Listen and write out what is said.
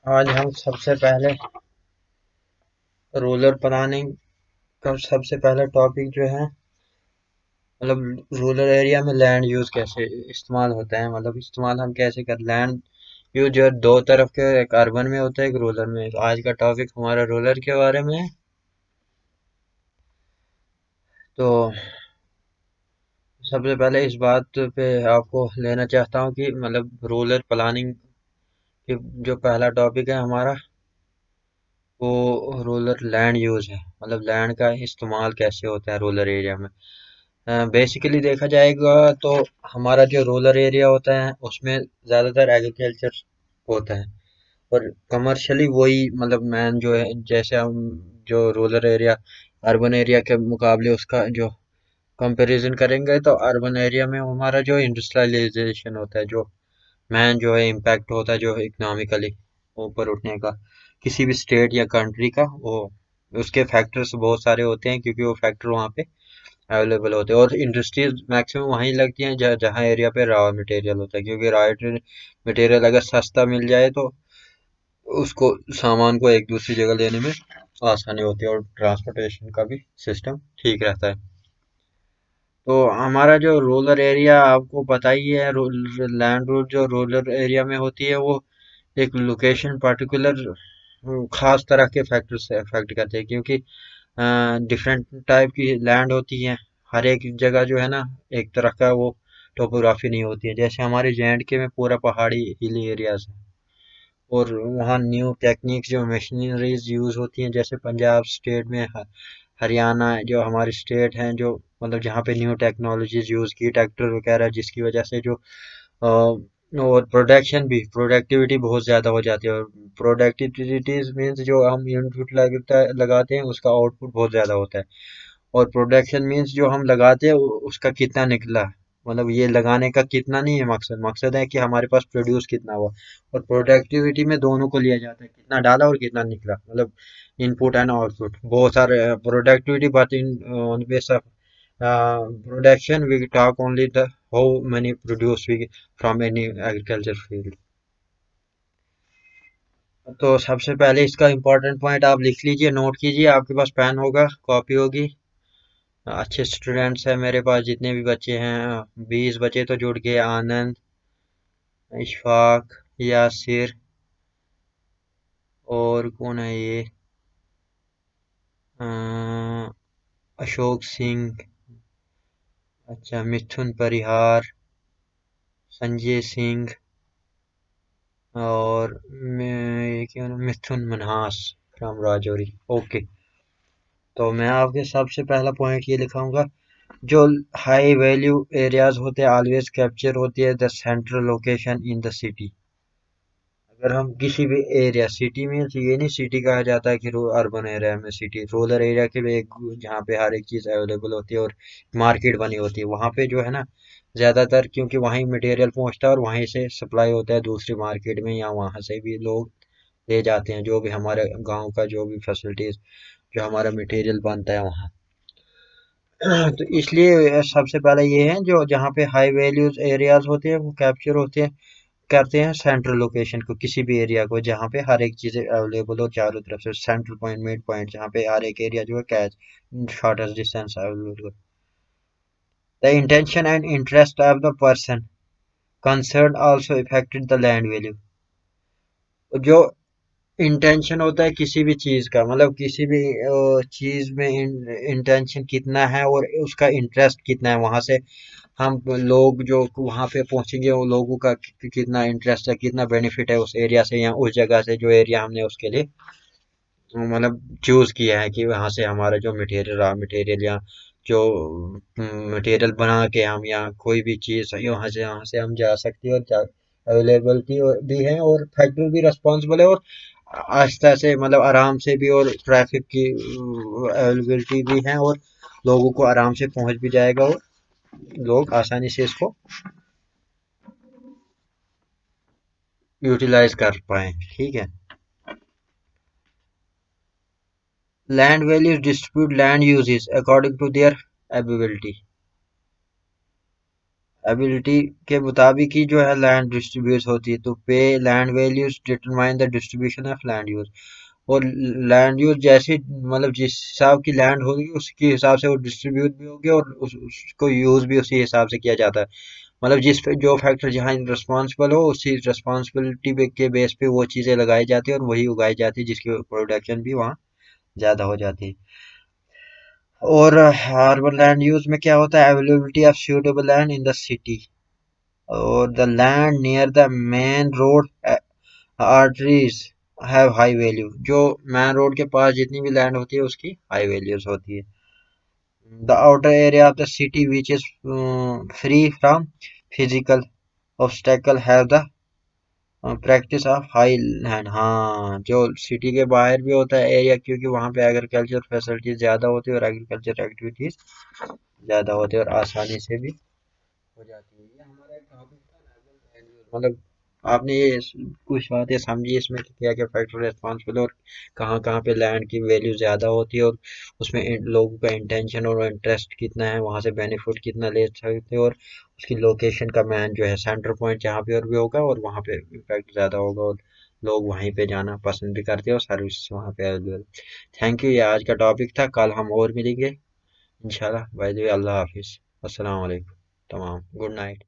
आज हम सबसे पहले रूरल प्लानिंग का सबसे पहला टॉपिक जो है मतलब रूरल एरिया में लैंड यूज कैसे इस्तेमाल होता है, मतलब इस्तेमाल हम कैसे कर लैंड यूज जो है दो तरफ के, एक अर्बन में होता है एक रूरल में। तो आज का टॉपिक हमारा रूरल के बारे में है। तो सबसे पहले इस बात पे आपको लेना चाहता हूँ कि मतलब रूरल प्लानिंग की जो पहला टॉपिक है हमारा वो रूरल लैंड यूज है, मतलब लैंड का इस्तेमाल कैसे होता है रूरल एरिया में। बेसिकली देखा जाएगा तो हमारा जो रूरल एरिया होता है उसमें ज़्यादातर एग्रीकल्चर होता है, और कमर्शियली वही मतलब मैन जो है, जैसे हम जो रूरल एरिया अर्बन एरिया के मुकाबले उसका जो कंपैरिजन करेंगे तो अर्बन एरिया में हमारा जो इंडस्ट्रियलाइजेशन होता है, जो मैन जो है इम्पैक्ट होता है जो इकोनॉमिकली ऊपर उठने का किसी भी स्टेट या कंट्री का, वो उसके फैक्टर्स बहुत सारे होते हैं क्योंकि वो फैक्टर वहाँ पे अवेलेबल होते हैं। और इंडस्ट्रीज मैक्सिमम वहीं लगती हैं जहाँ एरिया पे रॉ मटेरियल होता है, क्योंकि रॉ मटेरियल अगर सस्ता मिल जाए तो उसको सामान को एक दूसरी जगह लेने में आसानी होती है और ट्रांसपोर्टेशन का भी सिस्टम ठीक रहता है। तो हमारा जो रूरल एरिया आपको पता ही है, लैंड रूल जो रूरल एरिया में होती है वो एक लोकेशन पर्टिकुलर खास तरह के फैक्टर से अफेक्ट करते हैं, क्योंकि डिफरेंट टाइप की लैंड होती है। हर एक जगह जो है ना एक तरह का वो टोपोग्राफी नहीं होती है। जैसे हमारे जे.एंड.के में पूरा पहाड़ी हिली एरियाज है, और वहाँ न्यू टेक्निक्स जो मशीनरीज यूज होती हैं, जैसे पंजाब स्टेट में हरियाणा जो हमारे स्टेट हैं जो मतलब जहाँ पे न्यू टेक्नोलॉजीज यूज की ट्रैक्टर वगैरह, जिसकी वजह से जो और प्रोडक्शन भी प्रोडक्टिविटी बहुत ज़्यादा हो जाती है। और प्रोडक्टिविटीज मीन्स जो हम इनपुट लगाते हैं उसका आउटपुट बहुत ज़्यादा होता है। और प्रोडक्शन मीन्स जो हम लगाते हैं उसका कितना निकला, मतलब ये लगाने का कितना नहीं है मकसद, मकसद है कि हमारे पास प्रोड्यूस कितना हुआ। और प्रोडक्टिविटी में दोनों को लिया जाता है, कितना डाला और कितना निकला, मतलब इनपुट एंड आउटपुट बहुत सारे productivity. But in on base of production we talk only the how many produce we from any agriculture field। तो सबसे पहले इसका इम्पोर्टेंट पॉइंट आप लिख लीजिए, नोट कीजिए, आपके पास पेन होगा कॉपी होगी। अच्छे स्टूडेंट्स हैं मेरे पास, जितने भी बच्चे हैं 20 बच्चे तो जुड़ गए, आनंद, इशफाक, यासिर, और कौन है ये, अशोक सिंह, अच्छा मिथुन परिहार, संजय सिंह, और ये क्या मिथुन मनहास फ्रॉम राजौरी। ओके। तो मैं आपके सबसे पहला पॉइंट ये लिखाऊंगा, जो हाई वैल्यू एरियाज होते हैं ऑलवेज कैप्चर होती है the central location in the city. अगर हम किसी भी एरिया सिटी में, ये नहीं सिटी कहा जाता है कि अर्बन एरिया में सिटी, रूरल एरिया के भी एक जहाँ पे हर एक चीज़ अवेलेबल होती है और मार्केट बनी होती है, वहाँ पे जो है ना ज़्यादातर, क्योंकि वहीं मटेरियल पहुँचता है और वहीं से सप्लाई होता है दूसरी मार्केट में, या वहाँ से भी लोग ले जाते हैं जो भी हमारे गांव का जो भी फैसिलिटीज जो हमारा मटेरियल बनता है वहाँ। तो इसलिए सबसे पहले ये है जो जहाँ पे हाई वैल्यूज एरियाज होते हैं वो कैप्चर होते हैं करते हैं सेंट्रल लोकेशन को, किसी भी एरिया को जहाँ पे हर एक चीज़ अवेलेबल हो चारों तरफ से, सेंट्रल पॉइंट मिड पॉइंट जहाँ पे हर एक एरिया जो है कैच शॉर्टेस्ट डिस्टेंस अवेलेबल हो। The intention and interest of the person concern also affected the land value. जो इंटेंशन होता है किसी भी चीज का, मतलब किसी भी चीज में इंटेंशन कितना है और उसका इंटरेस्ट कितना है, वहां से हम लोग जो वहां पे पहुंचेंगे वो लोगों का कितना इंटरेस्ट है, कितना बेनिफिट है उस एरिया से या उस जगह से जो एरिया हमने उसके लिए मतलब चूज किया है कि वहां से हमारा जो मटेरियल रॉ मटेरियल या जो मटेरियल बना के हम या कोई भी चीज यहाँ से हम जा सकते हैं, और अवेलेबिलिटी भी है और फैक्ट्री भी रिस्पॉन्सिबल है, और आस्था से मतलब आराम से भी, और ट्रैफिक की अवेलेबिलिटी भी है, और लोगों को आराम से पहुंच भी जाएगा और लोग आसानी से इसको यूटिलाइज कर पाए। ठीक है। Land values distribute land uses according to their ability. Ability के मुताबिक ही जो है लैंड डिस्ट्रीब्यूट होती है। तो पे land values determine the distribution of land use. और लैंड यूज जैसी मतलब जिस हिसाब की लैंड होगी उसके हिसाब से वो डिस्ट्रीब्यूट भी होगी, और उसको यूज भी उसी हिसाब से किया जाता है। मतलब जिस पे जो फैक्टर जहाँ रिस्पॉन्सिबल हो उसी रिस्पॉन्सिबिलिटी के बेस पे वो चीज़ें लगाई जाती है और वही उगाई जाती है, जिसकी प्रोडक्शन भी वहाँ ज़्यादा हो जाती है। और अर्बन लैंड यूज में क्या होता है, availability of suitable land in the city, और the land near the main road arteries have high value. जो मेन रोड के पास जितनी भी लैंड होती है उसकी हाई वैल्यूज होती है। The outer area of the city which is free from physical obstacle have the practice of high land. हाँ, जो सिटी के बाहर भी होता है एरिया, क्योंकि वहाँ पे एग्रीकल्चर फैसिलिटीज ज़्यादा होती है और एग्रीकल्चर एक्टिविटीज ज़्यादा होती है और आसानी से भी हो जाती है। ये हमारा एक टॉपिक था नेशनल लैंड यूज। मतलब आपने ये कुछ बातें समझी इसमें कि क्या क्या फैक्टर रिस्पॉन्सिबल और कहाँ कहाँ पे लैंड की वैल्यू ज़्यादा होती है, और उसमें लोगों का इंटेंशन और इंटरेस्ट कितना है, वहाँ से बेनिफिट कितना ले सकते हैं, और उसकी लोकेशन का मैन जो है सेंटर पॉइंट जहाँ पे और भी होगा और वहाँ पे इम्पैक्ट ज़्यादा होगा, और लोग वहीं पे जाना पसंद भी करते हैं और सर्विस वहाँ पे अवेलेबल। थैंक यू, ये आज का टॉपिक था। कल हम और मिलेंगे इंशाल्लाह। बाय द वे, अल्लाह हाफिज़, अस्सलाम वालेकुम तमाम, गुड नाइट।